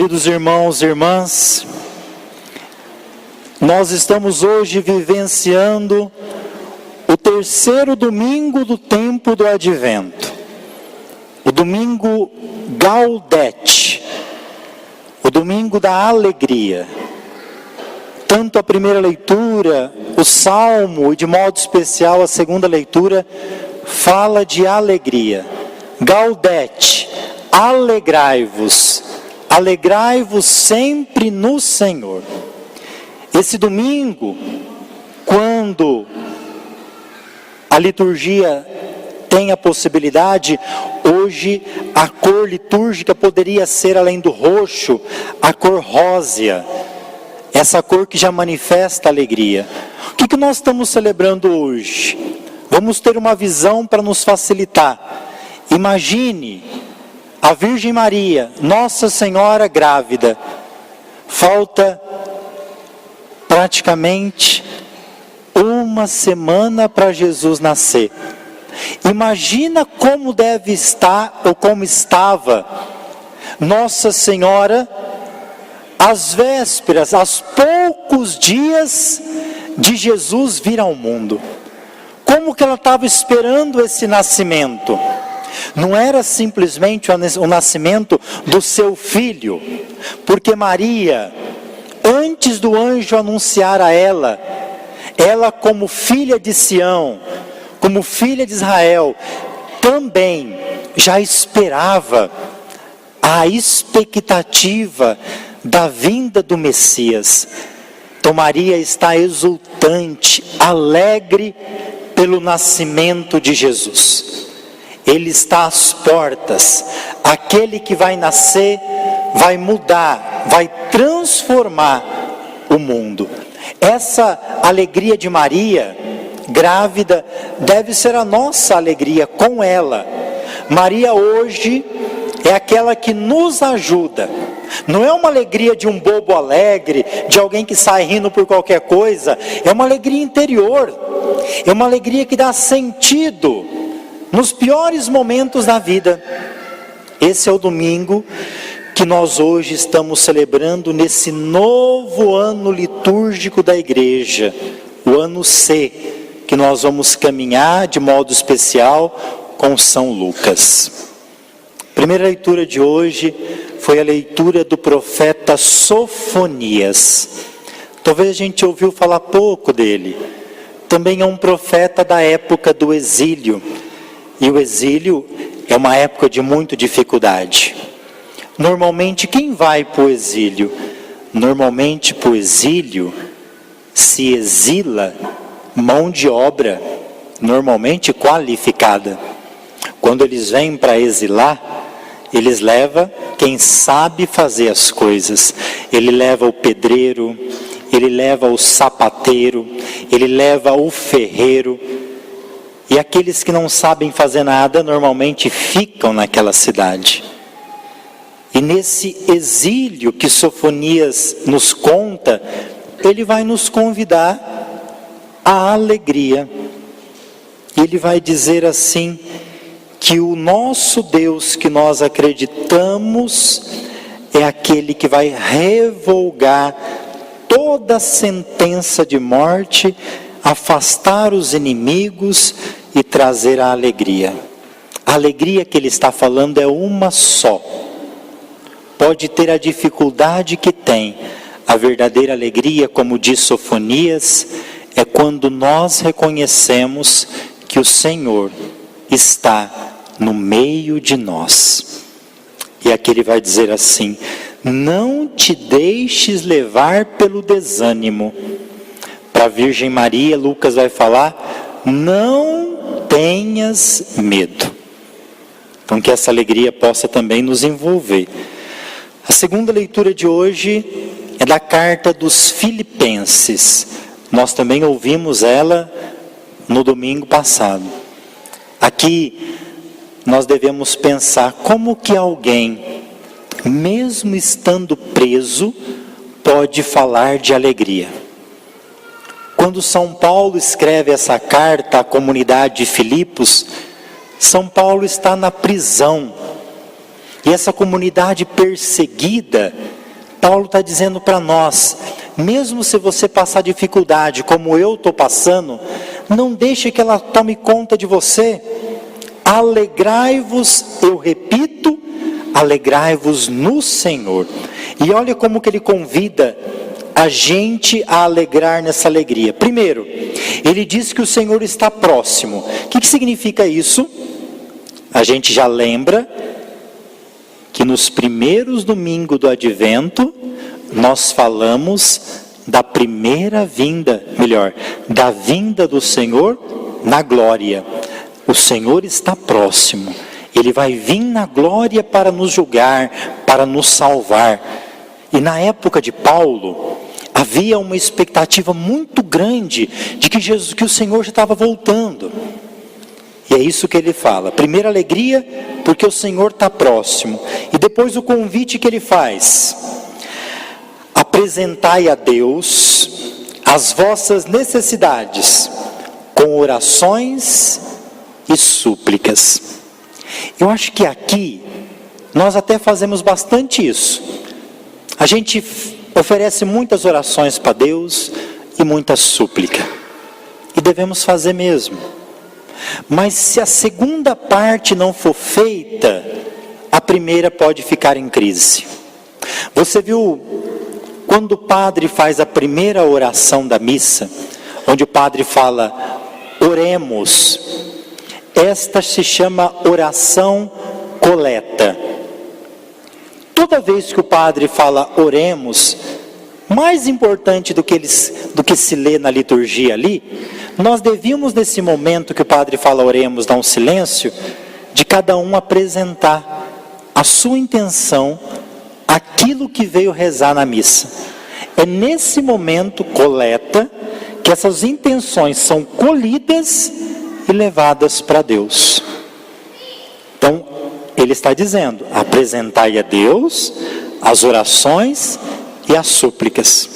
Queridos irmãos e irmãs, nós estamos hoje vivenciando o terceiro domingo do tempo do Advento, o domingo Gaudete, o domingo da alegria. Tanto a primeira leitura, o Salmo e de modo especial a segunda leitura, fala de alegria. Gaudete, alegrai-vos. Alegrai-vos sempre no Senhor. Esse domingo, quando a liturgia tem a possibilidade, hoje a cor litúrgica poderia ser, além do roxo, a cor rósea. Essa cor que já manifesta alegria. O que nós estamos celebrando hoje? Vamos ter uma visão para nos facilitar. Imagine a Virgem Maria, Nossa Senhora grávida. Falta praticamente uma semana para Jesus nascer. Imagina como deve estar, ou como estava, Nossa Senhora, às vésperas, aos poucos dias de Jesus vir ao mundo. Como que ela estava esperando esse nascimento? Não era simplesmente o nascimento do seu filho, porque Maria, antes do anjo anunciar a ela como filha de Sião, como filha de Israel, também já esperava a expectativa da vinda do Messias. Então Maria está exultante, alegre pelo nascimento de Jesus. Ele está às portas. Aquele que vai nascer vai mudar, vai transformar o mundo. Essa alegria de Maria, grávida, deve ser a nossa alegria com ela. Maria hoje é aquela que nos ajuda. Não é uma alegria de um bobo alegre, de alguém que sai rindo por qualquer coisa. É uma alegria interior. É uma alegria que dá sentido nos piores momentos da vida. Esse é o domingo que nós hoje estamos celebrando nesse novo ano litúrgico da igreja, o ano C, que nós vamos caminhar de modo especial com São Lucas. A primeira leitura de hoje foi a leitura do profeta Sofonias. Talvez a gente ouviu falar pouco dele. Também é um profeta da época do exílio. E o exílio é uma época de muita dificuldade. Normalmente, quem vai para o exílio? Normalmente, para o exílio, se exila mão de obra, normalmente qualificada. Quando eles vêm para exilar, eles levam quem sabe fazer as coisas. Ele leva o pedreiro, ele leva o sapateiro, ele leva o ferreiro. E aqueles que não sabem fazer nada, normalmente ficam naquela cidade. E nesse exílio que Sofonias nos conta, ele vai nos convidar à alegria. Ele vai dizer assim, que o nosso Deus que nós acreditamos é aquele que vai revogar toda a sentença de morte, afastar os inimigos e trazer a alegria. A alegria que ele está falando é uma só. Pode ter a dificuldade que tem. A verdadeira alegria, como diz Sofonias, é quando nós reconhecemos que o Senhor está no meio de nós. E aqui ele vai dizer assim: não te deixes levar pelo desânimo. Para a Virgem Maria, Lucas vai falar: não tenhas medo. Então que essa alegria possa também nos envolver. A segunda leitura de hoje é da carta dos Filipenses. Nós também ouvimos ela no domingo passado. Aqui nós devemos pensar como que alguém, mesmo estando preso, pode falar de alegria. Quando São Paulo escreve essa carta à comunidade de Filipos, São Paulo está na prisão. E essa comunidade perseguida, Paulo está dizendo para nós, mesmo se você passar dificuldade como eu estou passando, não deixe que ela tome conta de você. Alegrai-vos, eu repito, alegrai-vos no Senhor. E olha como que ele convida a gente a alegrar nessa alegria. Primeiro, ele diz que o Senhor está próximo. O que significa isso? A gente já lembra que nos primeiros domingos do Advento, nós falamos da primeira vinda, da vinda do Senhor na glória. O Senhor está próximo, Ele vai vir na glória para nos julgar, para nos salvar. E na época de Paulo, havia uma expectativa muito grande de que o Senhor já estava voltando. E é isso que ele fala. Primeira alegria, porque o Senhor está próximo. E depois o convite que ele faz: apresentai a Deus as vossas necessidades com orações e súplicas. Eu acho que aqui nós até fazemos bastante isso. A gente oferece muitas orações para Deus e muita súplica. E devemos fazer mesmo. Mas se a segunda parte não for feita, a primeira pode ficar em crise. Você viu quando o padre faz a primeira oração da missa, onde o padre fala, oremos. Esta se chama oração coleta. Toda vez que o padre fala oremos, mais importante do que se lê na liturgia ali, nós devíamos nesse momento que o padre fala oremos, dar um silêncio, de cada um apresentar a sua intenção, aquilo que veio rezar na missa. É nesse momento coleta que essas intenções são colhidas e levadas para Deus. Então, ele está dizendo, apresentai a Deus as orações e as súplicas.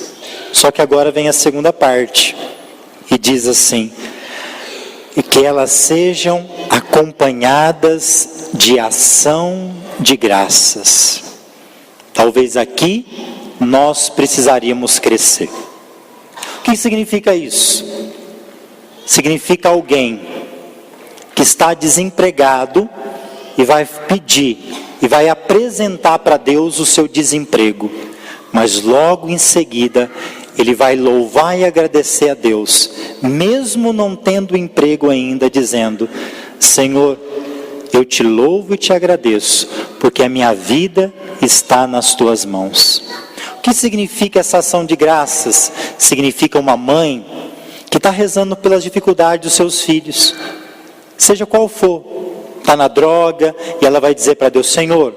Só que agora vem a segunda parte, e diz assim, e que elas sejam acompanhadas de ação de graças. Talvez aqui nós precisaríamos crescer. O que significa isso? Significa alguém que está desempregado e vai pedir, e vai apresentar para Deus o seu desemprego, mas logo em seguida ele vai louvar e agradecer a Deus, mesmo não tendo emprego ainda, dizendo, Senhor, eu te louvo e te agradeço, porque a minha vida está nas tuas mãos. O que significa essa ação de graças? Significa uma mãe que está rezando pelas dificuldades dos seus filhos, seja qual for, está na droga, e ela vai dizer para Deus, Senhor,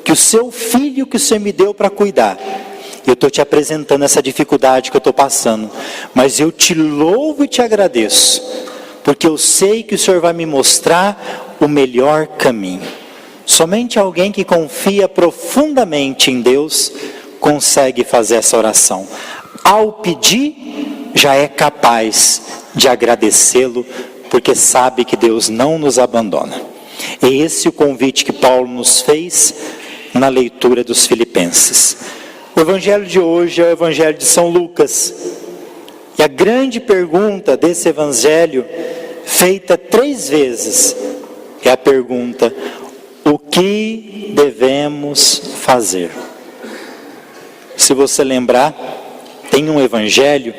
que o seu filho que o Senhor me deu para cuidar, eu estou te apresentando essa dificuldade que eu estou passando, mas eu te louvo e te agradeço, porque eu sei que o Senhor vai me mostrar o melhor caminho. Somente alguém que confia profundamente em Deus consegue fazer essa oração. Ao pedir, já é capaz de agradecê-lo, porque sabe que Deus não nos abandona. É esse o convite que Paulo nos fez na leitura dos Filipenses. O evangelho de hoje é o evangelho de São Lucas. E a grande pergunta desse evangelho, feita 3 vezes, é a pergunta, o que devemos fazer? Se você lembrar, tem um evangelho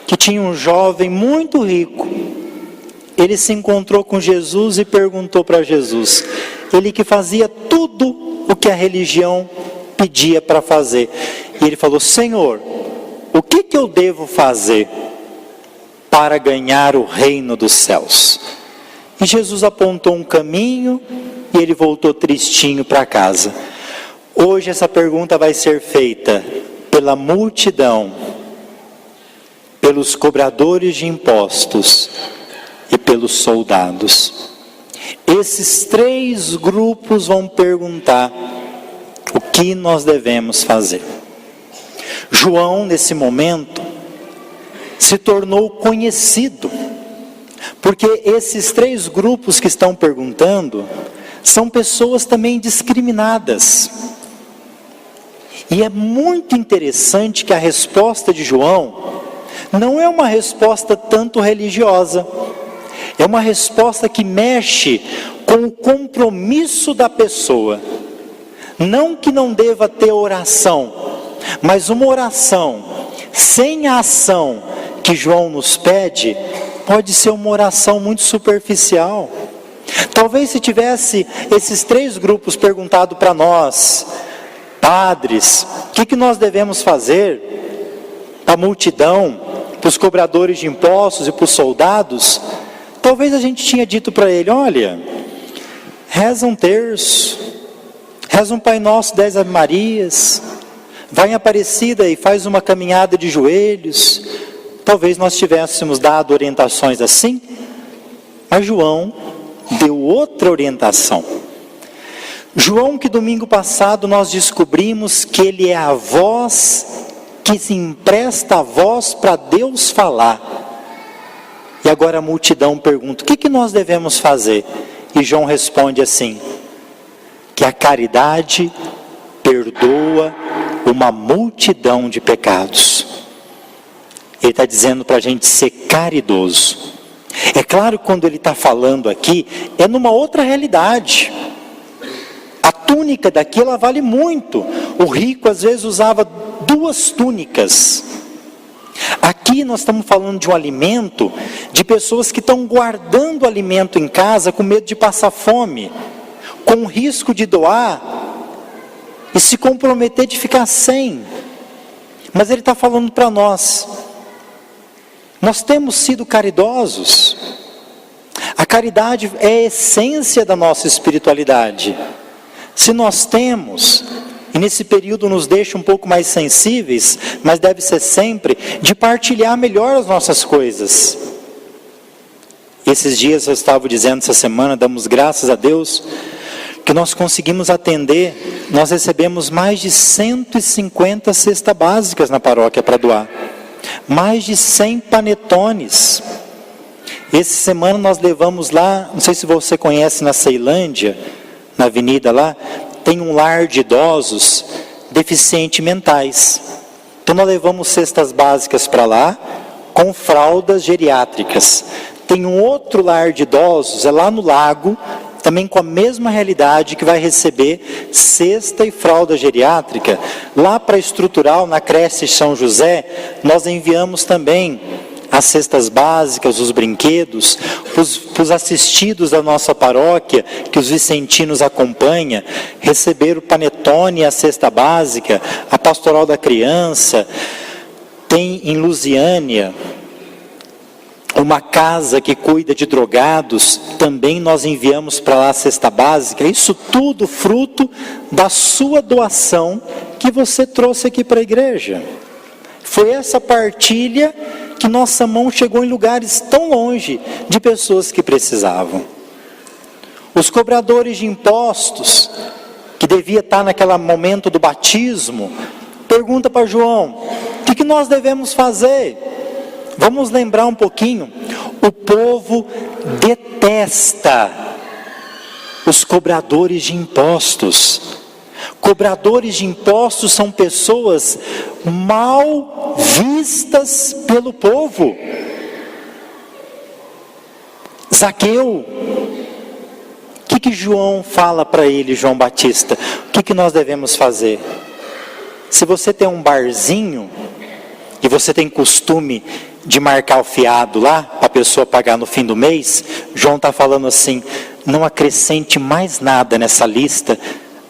que tinha um jovem muito rico. Ele se encontrou com Jesus e perguntou para Jesus, ele que fazia tudo o que a religião pedia para fazer. E ele falou, Senhor, o que eu devo fazer para ganhar o reino dos céus? E Jesus apontou um caminho e ele voltou tristinho para casa. Hoje essa pergunta vai ser feita pela multidão, pelos cobradores de impostos e pelos soldados. Esses 3 grupos vão perguntar o que nós devemos fazer. João, nesse momento, se tornou conhecido, porque esses 3 grupos que estão perguntando são pessoas também discriminadas. E é muito interessante que a resposta de João não é uma resposta tanto religiosa, é uma resposta que mexe com o compromisso da pessoa. Não que não deva ter oração, mas uma oração sem a ação que João nos pede, pode ser uma oração muito superficial. Talvez se tivesse esses 3 grupos perguntado para nós, padres, o que nós devemos fazer? Para a multidão, para os cobradores de impostos e para os soldados, talvez a gente tinha dito para ele, olha, reza um terço, reza um Pai Nosso, 10 Ave Marias, vai em Aparecida e faz uma caminhada de joelhos. Talvez nós tivéssemos dado orientações assim, mas João deu outra orientação. João, que domingo passado nós descobrimos que ele é a voz que se empresta a voz para Deus falar. E agora a multidão pergunta, o que nós devemos fazer? E João responde assim, que a caridade perdoa uma multidão de pecados. Ele está dizendo para a gente ser caridoso. É claro que quando ele está falando aqui, é numa outra realidade. A túnica daqui, ela vale muito. O rico às vezes usava 2 túnicas. Aqui nós estamos falando de um alimento, de pessoas que estão guardando alimento em casa com medo de passar fome, com risco de doar e se comprometer de ficar sem. Mas ele está falando para nós. Nós temos sido caridosos. A caridade é a essência da nossa espiritualidade. Se nós temos, e nesse período nos deixa um pouco mais sensíveis, mas deve ser sempre, de partilhar melhor as nossas coisas. Esses dias eu estava dizendo, essa semana, damos graças a Deus, que nós conseguimos atender, nós recebemos mais de 150 cestas básicas na paróquia para doar. Mais de 100 panetones. Essa semana nós levamos lá, não sei se você conhece, na Ceilândia, na avenida lá, tem um lar de idosos deficientes mentais. Então nós levamos cestas básicas para lá, com fraldas geriátricas. Tem um outro lar de idosos, é lá no lago, também com a mesma realidade, que vai receber cesta e fralda geriátrica. Lá para a Estrutural, na creche São José, nós enviamos também as cestas básicas, os brinquedos, os assistidos da nossa paróquia, que os vicentinos acompanham, receberam o panetone e a cesta básica, a pastoral da criança. Tem em Lusiânia uma casa que cuida de drogados, também nós enviamos para lá a cesta básica. Isso tudo fruto da sua doação que você trouxe aqui para a igreja. Foi essa partilha que nossa mão chegou em lugares tão longe de pessoas que precisavam. Os cobradores de impostos, que devia estar naquele momento do batismo, pergunta para João, o que nós devemos fazer? Vamos lembrar um pouquinho, o povo detesta os cobradores de impostos. Cobradores de impostos são pessoas mal vistas pelo povo. Zaqueu, o que João fala para ele, João Batista? O que nós devemos fazer? Se você tem um barzinho e você tem costume de marcar o fiado lá, para a pessoa pagar no fim do mês, João está falando assim, não acrescente mais nada nessa lista,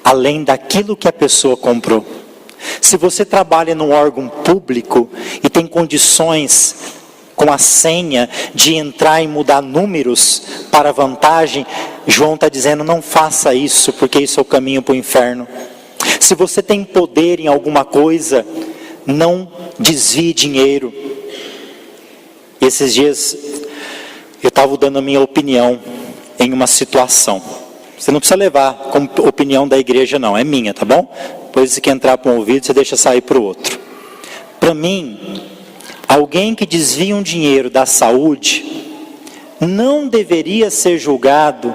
além daquilo que a pessoa comprou. Se você trabalha num órgão público e tem condições com a senha de entrar e mudar números para vantagem, João está dizendo, não faça isso, porque isso é o caminho para o inferno. Se você tem poder em alguma coisa, não desvie dinheiro. Esses dias eu estava dando a minha opinião em uma situação. Você não precisa levar como opinião da igreja não, é minha, tá bom? Depois se quer entrar para um ouvido, você deixa sair para o outro. Para mim, alguém que desvia um dinheiro da saúde não deveria ser julgado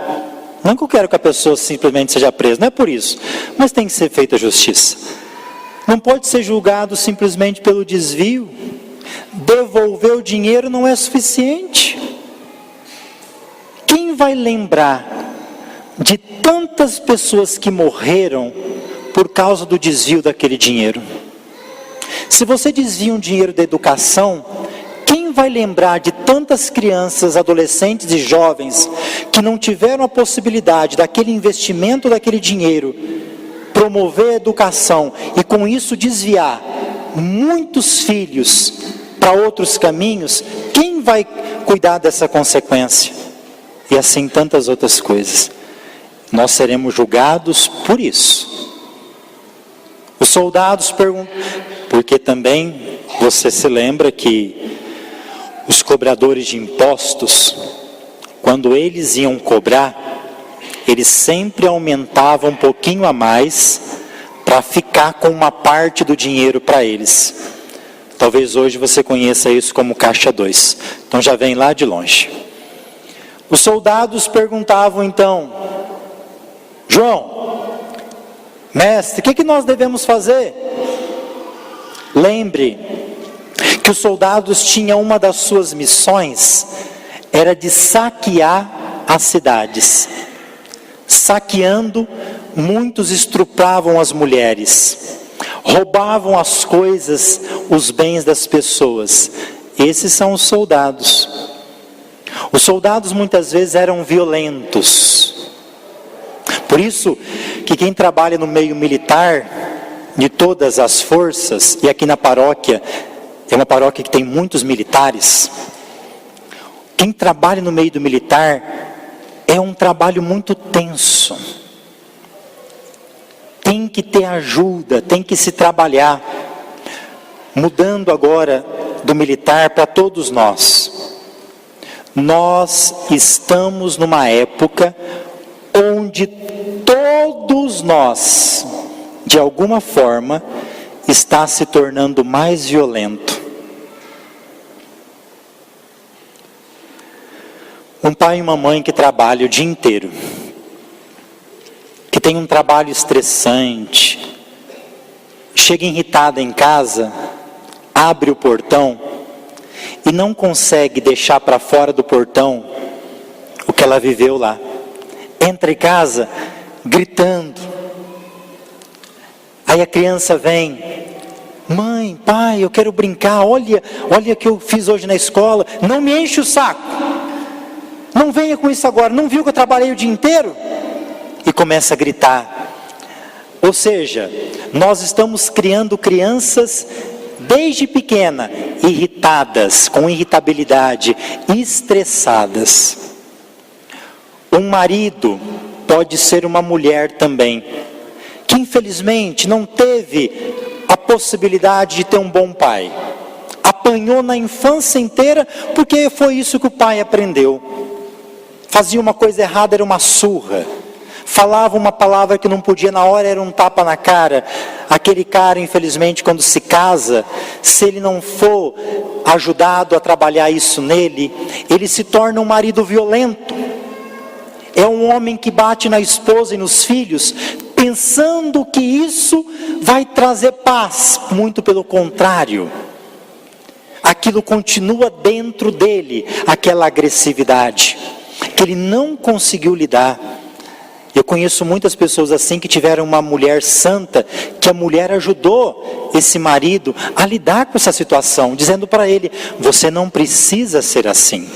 Não que eu quero que a pessoa simplesmente seja presa, não é por isso. Mas tem que ser feita justiça. Não pode ser julgado simplesmente pelo desvio. Devolver o dinheiro não é suficiente. Quem vai lembrar de tantas pessoas que morreram por causa do desvio daquele dinheiro? Se você desvia um dinheiro da educação, quem vai lembrar de tantas crianças, adolescentes e jovens que não tiveram a possibilidade daquele investimento daquele dinheiro promover a educação e com isso desviar muitos filhos para outros caminhos? Quem vai cuidar dessa consequência? E assim tantas outras coisas. Nós seremos julgados por isso. Os soldados perguntam, porque também você se lembra que os cobradores de impostos, quando eles iam cobrar, eles sempre aumentavam um pouquinho a mais para ficar com uma parte do dinheiro para eles. Talvez hoje você conheça isso como caixa 2. Então já vem lá de longe. Os soldados perguntavam então: João, mestre, o que nós devemos fazer? Lembre que os soldados tinham uma das suas missões, era de saquear as cidades. Saqueando, muitos estupravam as mulheres, roubavam as coisas, os bens das pessoas. Esses são os soldados. Os soldados muitas vezes eram violentos. Por isso que quem trabalha no meio militar, de todas as forças, e aqui na paróquia, é uma paróquia que tem muitos militares, quem trabalha no meio do militar é um trabalho muito tenso. Tem que ter ajuda, tem que se trabalhar. Mudando agora do militar para todos nós. Nós estamos numa época onde todos nós, de alguma forma, está se tornando mais violento. Um pai e uma mãe que trabalham o dia inteiro, que tem um trabalho estressante, chega irritada em casa, abre o portão e não consegue deixar para fora do portão o que ela viveu lá. Entra em casa gritando. Aí a criança vem: mãe, pai, eu quero brincar, olha o que eu fiz hoje na escola. Não me enche o saco. Não venha com isso agora, não viu que eu trabalhei o dia inteiro? E começa a gritar. Ou seja, nós estamos criando crianças desde pequena, irritadas, com irritabilidade, estressadas. Um marido pode ser uma mulher também, que infelizmente não teve a possibilidade de ter um bom pai. Apanhou na infância inteira, porque foi isso que o pai aprendeu. Fazia uma coisa errada, era uma surra. Falava uma palavra que não podia, na hora era um tapa na cara. Aquele cara, infelizmente, quando se casa, se ele não for ajudado a trabalhar isso nele, ele se torna um marido violento. É um homem que bate na esposa e nos filhos, pensando que isso vai trazer paz. Muito pelo contrário. Aquilo continua dentro dele, aquela agressividade que ele não conseguiu lidar. Eu conheço muitas pessoas assim que tiveram uma mulher santa, que a mulher ajudou esse marido a lidar com essa situação, dizendo para ele: você não precisa ser assim,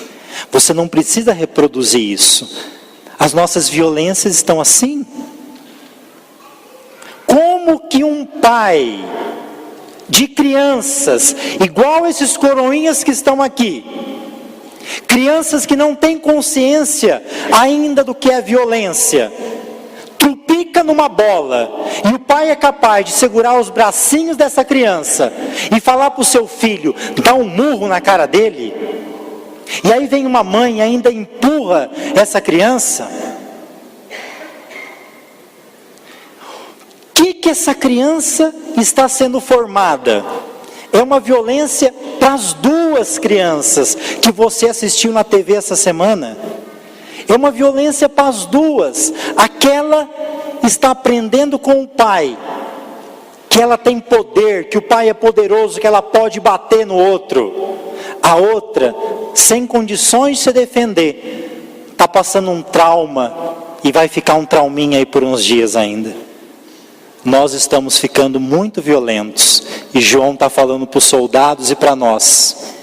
você não precisa reproduzir isso. As nossas violências estão assim. Como que um pai de crianças, igual esses coroinhas que estão aqui, crianças que não têm consciência ainda do que é violência, trupica numa bola, e o pai é capaz de segurar os bracinhos dessa criança e falar para o seu filho, dá um murro na cara dele, e aí vem uma mãe e ainda empurra essa criança. O que essa criança está sendo formada? É uma violência para as duas crianças que você assistiu na TV essa semana. É uma violência para as duas. Aquela está aprendendo com o pai que ela tem poder, que o pai é poderoso, que ela pode bater no outro. A outra, sem condições de se defender, está passando um trauma e vai ficar um trauminha aí por uns dias ainda. Nós estamos ficando muito violentos e João está falando para os soldados e para nós: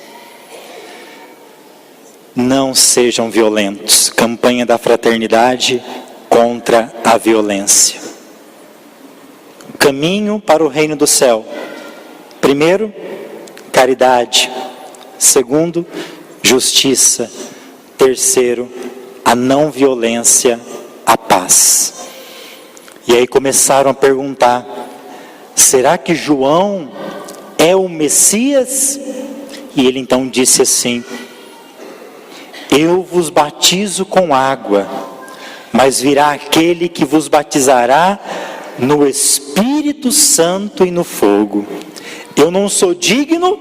não sejam violentos. Campanha da fraternidade contra a violência. Caminho para o reino do céu: primeiro, caridade; segundo, justiça; terceiro, a não violência, a paz. E aí começaram a perguntar: será que João é o Messias? E ele então disse assim: eu vos batizo com água, mas virá aquele que vos batizará no Espírito Santo e no fogo. Eu não sou digno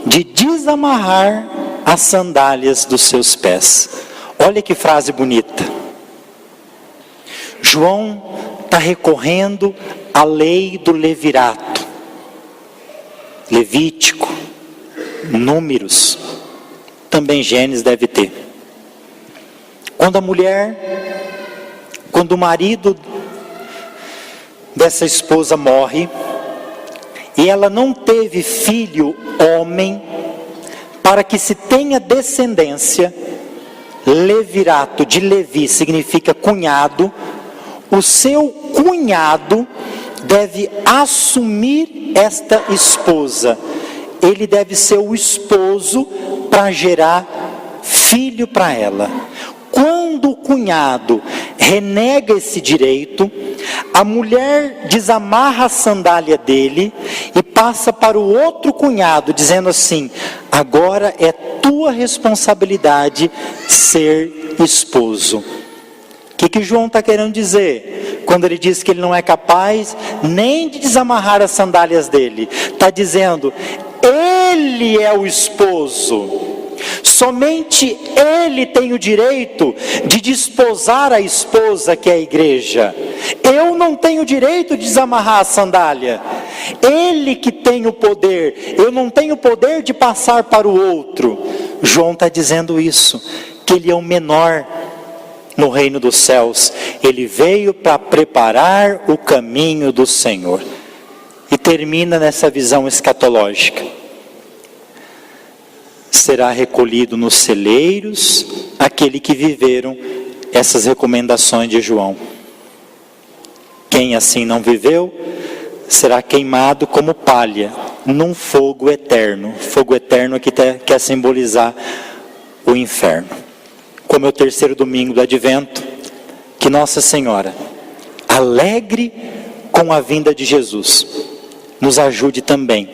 de desamarrar as sandálias dos seus pés. Olha que frase bonita. João está recorrendo à lei do levirato, Levítico, Números, também Gênesis deve ter. Quando o marido dessa esposa morre, e ela não teve filho homem, para que se tenha descendência, levirato de Levi significa cunhado, o seu cunhado deve assumir esta esposa. Ele deve ser o esposo para gerar filho para ela. Quando o cunhado renega esse direito, a mulher desamarra a sandália dele e passa para o outro cunhado, dizendo assim: agora é tua responsabilidade ser esposo. O que João está querendo dizer? Quando ele diz que ele não é capaz nem de desamarrar as sandálias dele, está dizendo: ele é o esposo. Somente ele tem o direito de desposar a esposa, que é a igreja. Eu não tenho o direito de desamarrar a sandália. Ele que tem o poder. Eu não tenho o poder de passar para o outro. João está dizendo isso, que ele é o menor no reino dos céus. Ele veio para preparar o caminho do Senhor. E termina nessa visão escatológica: será recolhido nos celeiros aquele que viveram essas recomendações de João. Quem assim não viveu, será queimado como palha, num fogo eterno. Fogo eterno aqui quer simbolizar o inferno. Como é o terceiro domingo do Advento, que Nossa Senhora, alegre com a vinda de Jesus, nos ajude também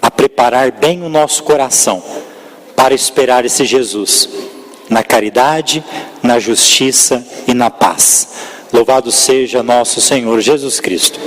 a preparar bem o nosso coração para esperar esse Jesus, na caridade, na justiça e na paz. Louvado seja nosso Senhor Jesus Cristo.